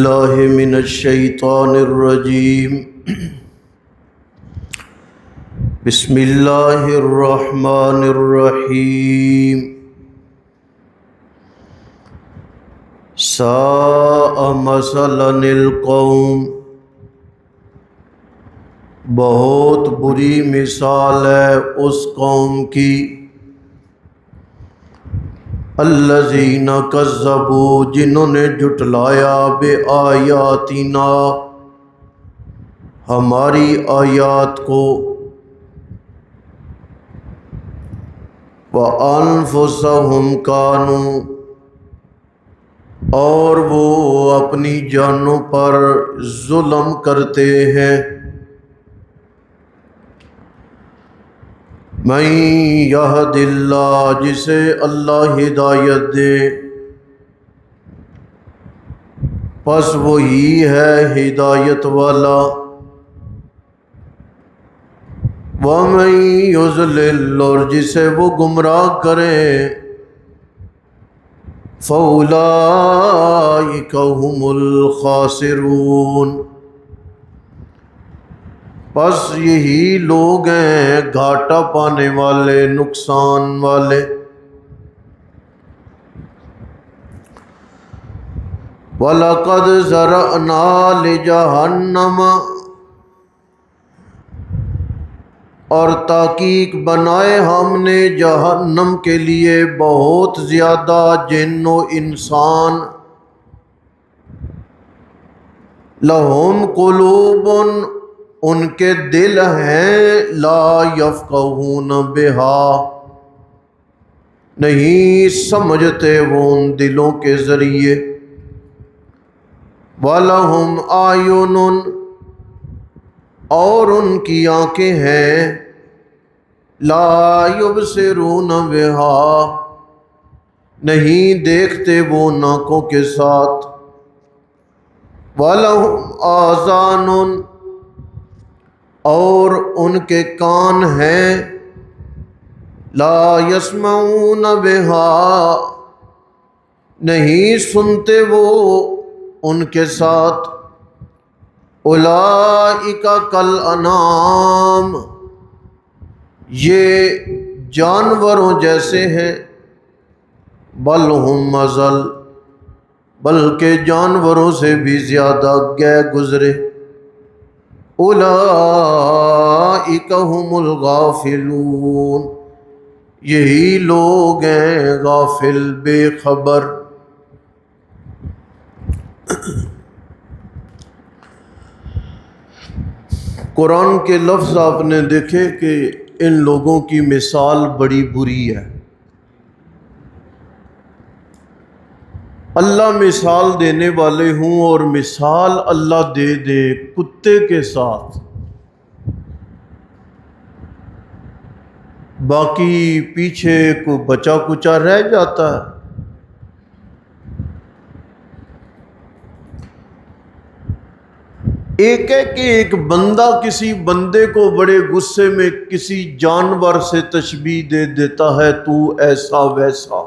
اللہ من الشیطان الرجیم بسم اللہ الرحمن الرحیم ساء مثلا القوم، بہت بری مثال ہے اس قوم کی، الذین کذبوا جنہوں نے جھٹلایا بآیاتنا ہماری آیات کو، وانفسہم کانوا اور وہ اپنی جانوں پر ظلم کرتے ہیں۔ من یہد اللہ جسے اللہ ہدایت دے پس وہی ہے ہدایت والا، ومن یضلل اور جسے وہ گمراہ کرے فاولئک هم الخاسرون پس یہی لوگ ہیں گھاٹا پانے والے، نقصان والے۔ وَلَقَدْ ذَرَأْنَا لِجَهَنَّمَ اور تحقیق بنائے ہم نے جہنم کے لیے بہت زیادہ جن و انسان، لَهُمْ قُلُوبٌ ان کے دل ہیں، لا یفقہون بہا نہیں سمجھتے وہ ان دلوں کے ذریعے، وَلَهُمْ أَعْیُنٌ اور ان کی آنکھیں ہیں، لا یبصرون بہا نہیں دیکھتے وہ ان آنکھوں کے ساتھ، وَلَهُمْ آذانٌ اور ان کے کان ہیں، لا یسمعون بہا نہیں سنتے وہ ان کے ساتھ، اولئک کالانعام یہ جانوروں جیسے ہیں، بل ہم اضل بلکہ جانوروں سے بھی زیادہ گئے گزرے، اولئک هم الغافلون یہی لوگ ہیں غافل بے خبر۔ قرآن کے لفظ آپ نے دیکھے کہ ان لوگوں کی مثال بڑی بری ہے۔ اللہ مثال دینے والے ہوں اور مثال اللہ دے دے کتے کے ساتھ، باقی پیچھے کو بچا کچا رہ جاتا ہے۔ ایک ہے کہ ایک بندہ کسی بندے کو بڑے غصے میں کسی جانور سے تشبیہ دے دیتا ہے، تو ایسا ویسا۔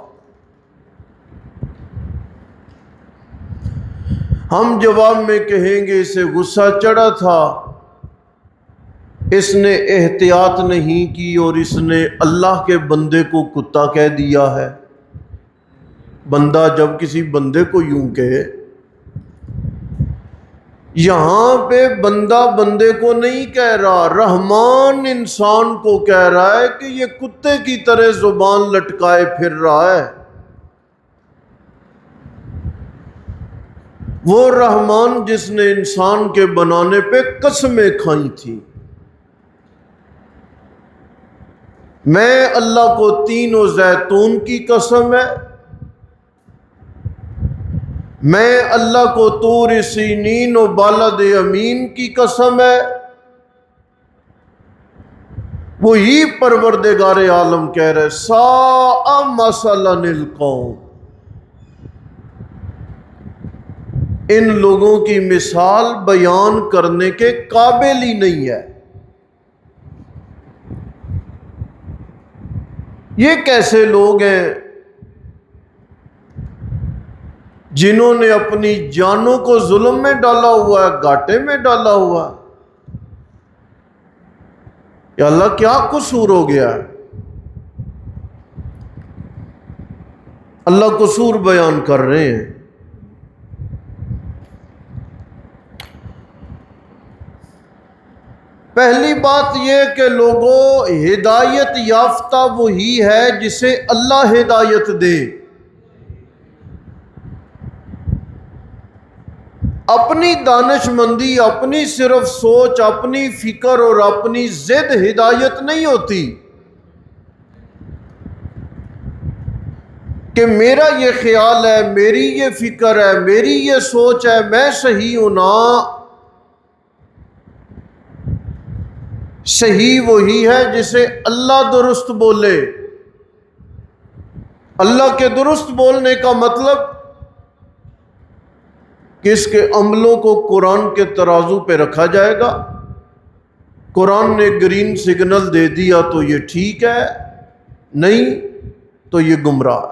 ہم جواب میں کہیں گے اسے غصہ چڑھا تھا، اس نے احتیاط نہیں کی اور اس نے اللہ کے بندے کو کتا کہہ دیا ہے۔ بندہ جب کسی بندے کو یوں کہے، یہاں پہ بندہ بندے کو نہیں کہہ رہا، رحمان انسان کو کہہ رہا ہے کہ یہ کتے کی طرح زبان لٹکائے پھر رہا ہے۔ وہ رحمان جس نے انسان کے بنانے پہ قسمیں کھائی تھیں، میں اللہ کو تین و زیتون کی قسم ہے، میں اللہ کو طور سینین و بالد امین کی قسم ہے، وہی پروردگار عالم کہہ رہے ساء مثلا القوم ان لوگوں کی مثال بیان کرنے کے قابل ہی نہیں ہے۔ یہ کیسے لوگ ہیں جنہوں نے اپنی جانوں کو ظلم میں ڈالا ہوا ہے، گھاٹے میں ڈالا ہوا ہے۔ یا اللہ کیا قصور ہو گیا ہے؟ اللہ قصور بیان کر رہے ہیں۔ پہلی بات یہ کہ لوگوں، ہدایت یافتہ وہی ہے جسے اللہ ہدایت دے۔ اپنی دانش مندی، اپنی صرف سوچ، اپنی فکر اور اپنی ضد ہدایت نہیں ہوتی کہ میرا یہ خیال ہے، میری یہ فکر ہے، میری یہ سوچ ہے، میں صحیح ہوں نا۔ صحیح وہی ہے جسے اللہ درست بولے۔ اللہ کے درست بولنے کا مطلب کہ اس کے عملوں کو قرآن کے ترازو پہ رکھا جائے گا۔ قرآن نے گرین سگنل دے دیا تو یہ ٹھیک ہے، نہیں تو یہ گمراہ۔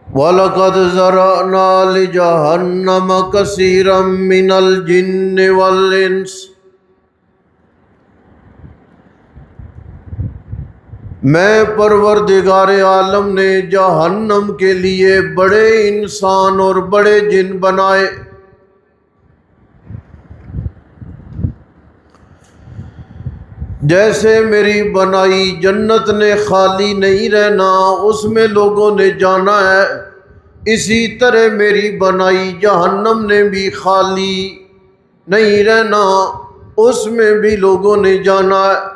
وَلَقَدْ ذَرَأْنَا لِجَهَنَّمَ كَثِيرًا مِّنَ الْجِنِّ وَالْإِنسِ۔ میں پروردگار عالم نے جہنم کے لیے بڑے انسان اور بڑے جن بنائے۔ جیسے میری بنائی جنت نے خالی نہیں رہنا، اس میں لوگوں نے جانا ہے، اسی طرح میری بنائی جہنم نے بھی خالی نہیں رہنا، اس میں بھی لوگوں نے جانا ہے۔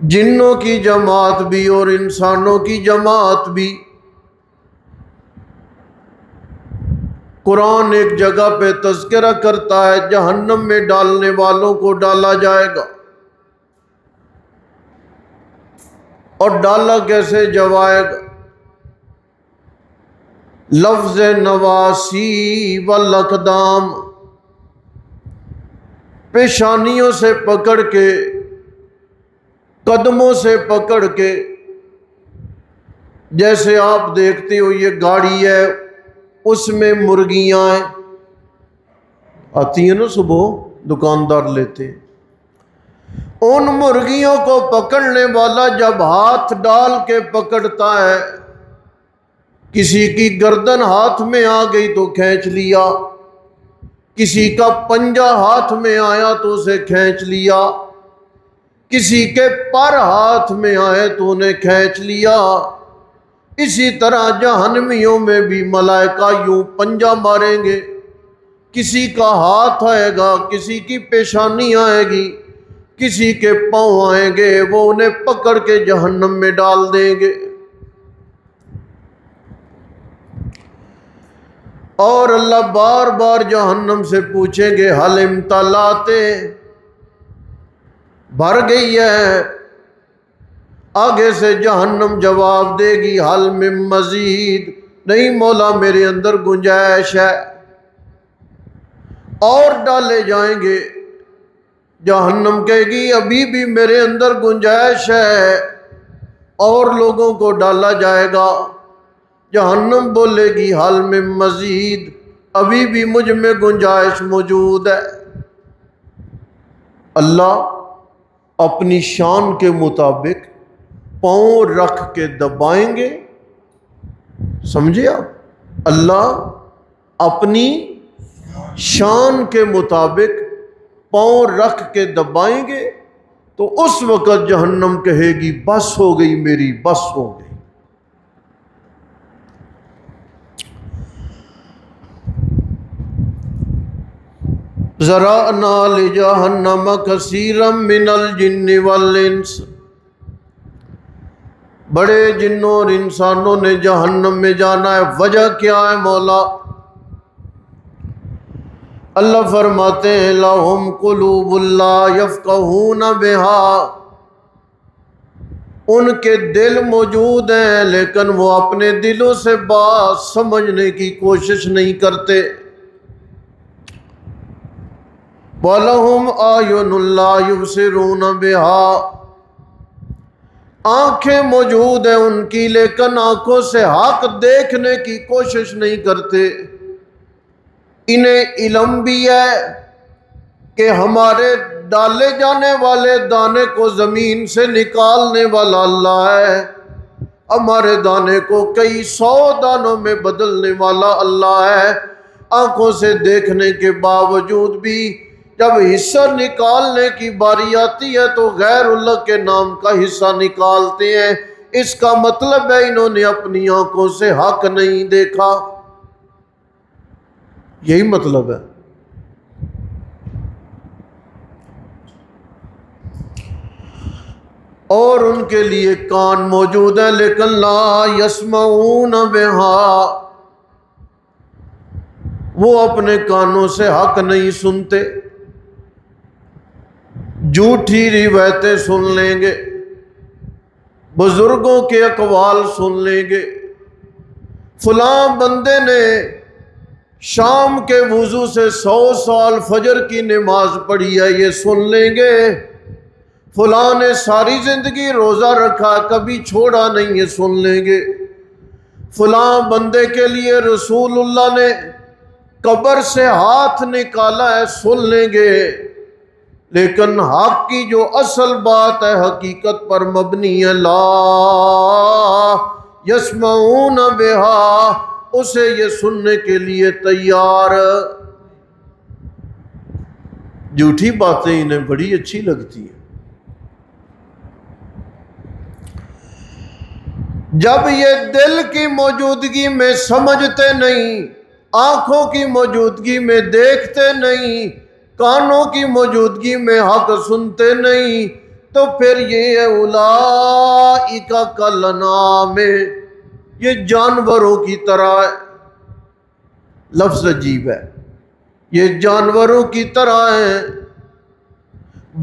جنوں کی جماعت بھی اور انسانوں کی جماعت بھی۔ قرآن ایک جگہ پہ تذکرہ کرتا ہے جہنم میں ڈالنے والوں کو ڈالا جائے گا، اور ڈالا کیسے جوائے گا؟ لفظ نواسی والاقدام، پیشانیوں سے پکڑ کے، قدموں سے پکڑ کے۔ جیسے آپ دیکھتے ہو یہ گاڑی ہے، اس میں مرغیاں ہیں، آتی ہیں نا صبح دکاندار لیتے ہیں۔ ان مرغیوں کو پکڑنے والا جب ہاتھ ڈال کے پکڑتا ہے، کسی کی گردن ہاتھ میں آ گئی تو کھینچ لیا، کسی کا پنجہ ہاتھ میں آیا تو اسے کھینچ لیا، کسی کے پر ہاتھ میں آئے تو انہیں کھینچ لیا۔ اسی طرح جہنمیوں میں بھی ملائکہ یوں پنجہ ماریں گے، کسی کا ہاتھ آئے گا، کسی کی پیشانی آئے گی، کسی کے پاؤں آئیں گے، وہ انہیں پکڑ کے جہنم میں ڈال دیں گے۔ اور اللہ بار بار جہنم سے پوچھیں گے حل امتلاتے، بھر گئی ہے؟ آگے سے جہنم جواب دے گی حل من مزید، نہیں مولا میرے اندر گنجائش ہے۔ اور ڈالے جائیں گے، جہنم کہے گی ابھی بھی میرے اندر گنجائش ہے، اور لوگوں کو ڈالا جائے گا۔ جہنم بولے گی حل من مزید، ابھی بھی مجھ میں گنجائش موجود ہے۔ اللہ اپنی شان کے مطابق پاؤں رکھ کے دبائیں گے، سمجھے آپ؟ اللہ اپنی شان کے مطابق پاؤں رکھ کے دبائیں گے، تو اس وقت جہنم کہے گی بس ہو گئی میری، بس ہو گئی۔ ذرأنا لجہنم کثیرا من الجن والانس، بڑے جنوں اور انسانوں نے جہنم میں جانا ہے۔ وجہ کیا ہے مولا؟ اللہ فرماتے ہیں لَهُمْ قُلُوبٌ لَا يَفْقَهُونَ بِهَا، ان کے دل موجود ہیں لیکن وہ اپنے دلوں سے بات سمجھنے کی کوشش نہیں کرتے۔ وَلَهُمْ أَعْيُنٌ لَا يُبْصِرُونَ بِهَا، آنکھیں موجود ہیں ان کی لیکن آنکھوں سے حق دیکھنے کی کوشش نہیں کرتے۔ انہیں علم بھی ہے کہ ہمارے ڈالے جانے والے دانے کو زمین سے نکالنے والا اللہ ہے، ہمارے دانے کو کئی 100 دانوں میں بدلنے والا اللہ ہے۔ آنکھوں سے دیکھنے کے باوجود بھی جب حصہ نکالنے کی باری آتی ہے تو غیر اللہ کے نام کا حصہ نکالتے ہیں۔ اس کا مطلب ہے انہوں نے اپنی آنکھوں سے حق نہیں دیکھا، یہی مطلب ہے۔ اور ان کے لیے کان موجود ہے لیکن لا یسمعون بہا، وہ اپنے کانوں سے حق نہیں سنتے، جھوٹی روایتیں سن لیں گے، بزرگوں کے اقوال سن لیں گے، فلاں بندے نے شام کے وضو سے 100 سال فجر کی نماز پڑھی ہے، یہ سن لیں گے۔ فلاں نے ساری زندگی روزہ رکھا، کبھی چھوڑا نہیں، یہ سن لیں گے۔ فلاں بندے کے لیے رسول اللہ نے قبر سے ہاتھ نکالا ہے، سن لیں گے۔ لیکن حق کی جو اصل بات ہے، حقیقت پر مبنی ہے، لا یسمعون بہا، اسے یہ سننے کے لیے تیار۔ جھوٹی باتیں انہیں بڑی اچھی لگتی ہیں۔ جب یہ دل کی موجودگی میں سمجھتے نہیں، آنکھوں کی موجودگی میں دیکھتے نہیں، کانوں کی موجودگی میں حق سنتے نہیں، تو پھر یہ اولئک کالانعام، یہ جانوروں کی طرح ہے۔ لفظ عجیب ہے، یہ جانوروں کی طرح ہیں۔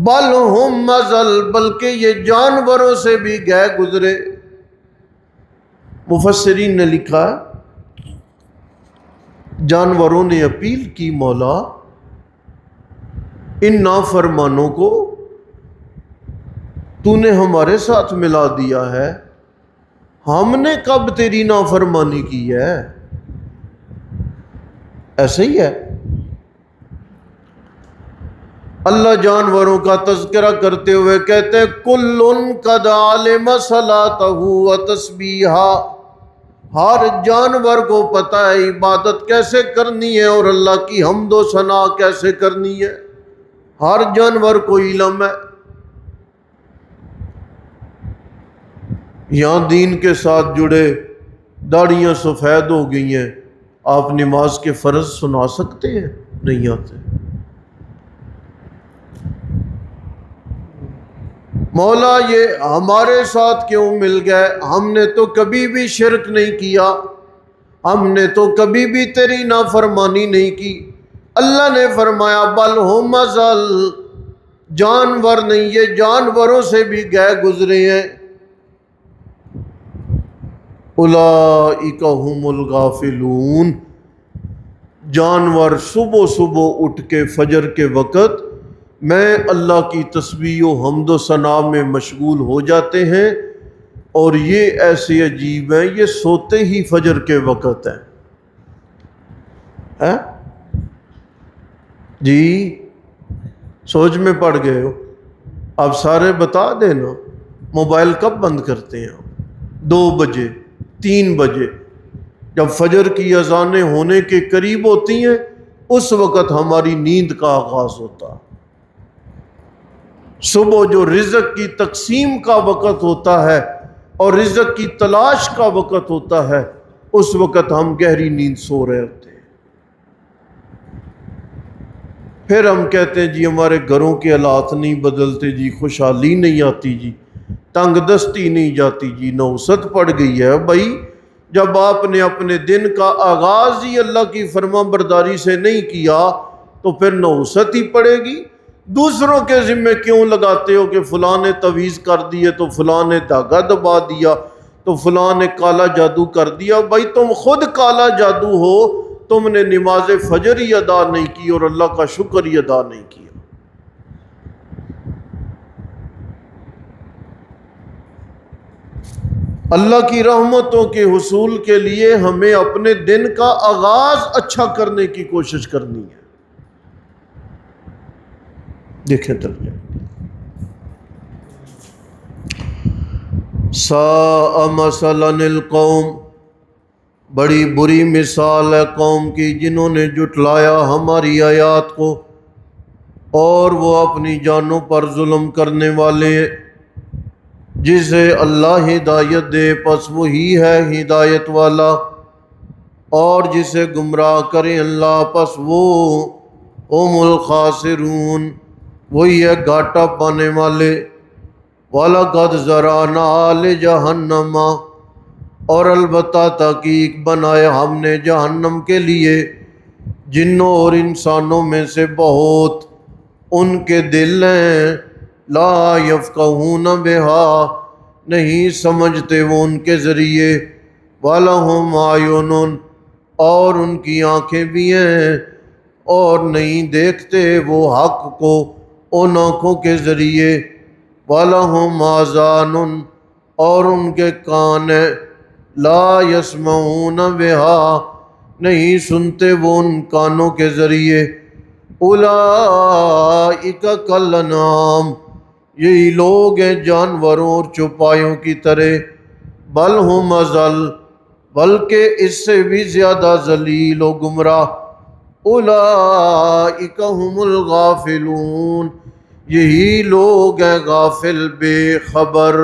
بل ہم اضل، بلکہ یہ جانوروں سے بھی گئے گزرے۔ مفسرین نے لکھا ہے جانوروں نے اپیل کی، مولا ان نافرمانوں کو تو نے ہمارے ساتھ ملا دیا ہے، ہم نے کب تیری نافرمانی کی ہے؟ ایسے ہی ہے۔ اللہ جانوروں کا تذکرہ کرتے ہوئے کہتے ہیں کل قد علم صلاتہ و تسبیحہ، ہر جانور کو پتہ ہے عبادت کیسے کرنی ہے اور اللہ کی حمد و ثنا کیسے کرنی ہے، ہر جانور کو علم ہے۔ یہاں دین کے ساتھ جڑے داڑیاں سفید ہو گئی ہیں، آپ نماز کے فرض سنا سکتے ہیں؟ نہیں آتے۔ مولا یہ ہمارے ساتھ کیوں مل گئے؟ ہم نے تو کبھی بھی شرک نہیں کیا، ہم نے تو کبھی بھی تیری نافرمانی نہیں کی۔ اللہ نے فرمایا بل ہم اضل، جانور نہیں، یہ جانوروں سے بھی گئے گزرے ہیں۔ اولئک هم الغافلون، جانور صبح صبح اٹھ کے فجر کے وقت میں اللہ کی تسبیح و حمد و ثنا میں مشغول ہو جاتے ہیں، اور یہ ایسے عجیب ہیں، یہ سوتے ہی فجر کے وقت ہیں۔ جی سوچ میں پڑ گئے ہو؟ آپ سارے بتا دینا، موبائل کب بند کرتے ہیں؟ 2 بجے 3 بجے، جب فجر کی اذانیں ہونے کے قریب ہوتی ہیں اس وقت ہماری نیند کا آغاز ہوتا ہے۔ صبح جو رزق کی تقسیم کا وقت ہوتا ہے اور رزق کی تلاش کا وقت ہوتا ہے، اس وقت ہم گہری نیند سو رہے ہوتے ہیں۔ پھر ہم کہتے ہیں جی ہمارے گھروں کے حالات نہیں بدلتے جی، خوشحالی نہیں آتی جی، تنگ دستی نہیں جاتی جی، نوست پڑ گئی ہے۔ بھائی جب آپ نے اپنے دن کا آغاز ہی اللہ کی فرما برداری سے نہیں کیا تو پھر نوست ہی پڑے گی۔ دوسروں کے ذمہ کیوں لگاتے ہو کہ فلاں نے تعویذ کر دیے تو فلاں نے دھاگا دبا دیا تو فلاں نے کالا جادو کر دیا؟ بھائی تم خود کالا جادو ہو، تم نے نماز فجر ہی ادا نہیں کی اور اللہ کا شکر ہی ادا نہیں کیا۔ اللہ کی رحمتوں کے حصول کے لیے ہمیں اپنے دن کا آغاز اچھا کرنے کی کوشش کرنی ہے۔ دیکھیں ترجمہ، ساء مثلا القوم، بڑی بری مثال ہے قوم کی جنہوں نے جھٹلایا ہماری آیات کو، اور وہ اپنی جانوں پر ظلم کرنے والے ہیں۔ جسے اللہ ہدایت دے پس وہی ہے ہدایت والا، اور جسے گمراہ کرے اللہ پس وہ هم الخاسرون، وہی ہے گھاٹا پانے والے۔ وَلَقَدْ ذَرَأْنَا لِجَهَنَّمَ، اور البتہ تحقیق بنایا ہم نے جہنم کے لیے جنوں اور انسانوں میں سے بہت، ان کے دل ہیں لا یفقہون بہا، نہیں سمجھتے وہ ان کے ذریعے، وَلَهُمْ أَعْیُنٌ، اور ان کی آنکھیں بھی ہیں اور نہیں دیکھتے وہ حق کو ان آنکھوں کے ذریعے، وَلَهُمْ آذَانٌ، اور ان کے کان ہیں لا یسمعون بہا، نہیں سنتے وہ ان کانوں کے ذریعے، اولئک کالانعام، یہی لوگ ہیں جانوروں اور چوپایوں کی طرح، بل ہم اضل، بلکہ اس سے بھی زیادہ ذلیل و گمراہ، اولئک هم الغافلون، یہی لوگ ہیں غافل بے خبر۔